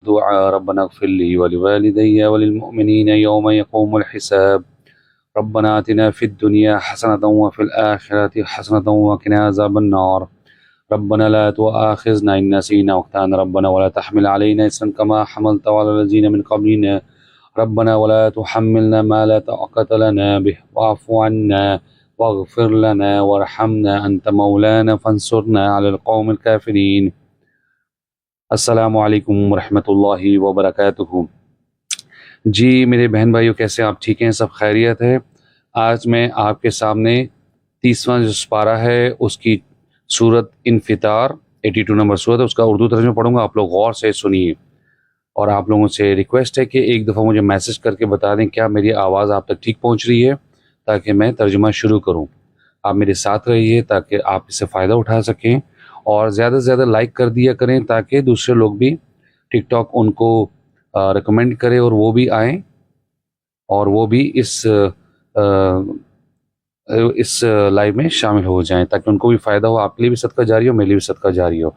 दुआ रब्बना इग़फ़िर ली व लिवालिदैया व लिलमुमिनीना यौम यक़ूमुल हिसाब रब्बना आतिना फ़िद दुनिया हसनतन व फ़िल आखिरति हसनतन व क़िना अज़ाबन्नार रब्बना ला तुआख़िज़ना इन नसीना व अख़्ताना रब्बना व ला तहमिल अलैना इस्रन कमा हमलतहु अला लज़ीना मिन क़ब्लिना रब्बना व ला तुहम्मिलना मा ला ताक़त लना बिहि वाअफ़ु अन्ना वग़फ़िर लना वरहमना अंत मौलाना फ़ंसुरना अलल क़ौमिल काफ़िरीन। अस्सलामु अलैकुम रहमतुल्लाहि व बरकातुहू। जी मेरे बहन भाइयों, कैसे आप? ठीक हैं? सब खैरियत है? आज मैं आपके सामने 30वां जो पारा है उसकी सूरत इन्फ़ितार 82 नंबर सूरत है, उसका उर्दू तर्जुमा पढ़ूंगा। आप लोग गौर से सुनिए और आप लोगों से रिक्वेस्ट है कि एक दफ़ा मुझे मैसेज करके बता दें क्या मेरी आवाज़ आप तक ठीक पहुंच रही है, ताकि मैं तर्जुमा शुरू करूं। आप मेरे साथ रहिए ताकि आप इससे फ़ायदा उठा सकें और ज़्यादा से ज़्यादा लाइक कर दिया करें ताकि दूसरे लोग भी टिकटॉक उनको रिकमेंड करे और वो भी आएँ और वो भी इस लाइव में शामिल हो जाएं, ताकि उनको भी फ़ायदा हो, आपके लिए भी सदका जारी हो, मेरे लिए भी सदका जारी हो।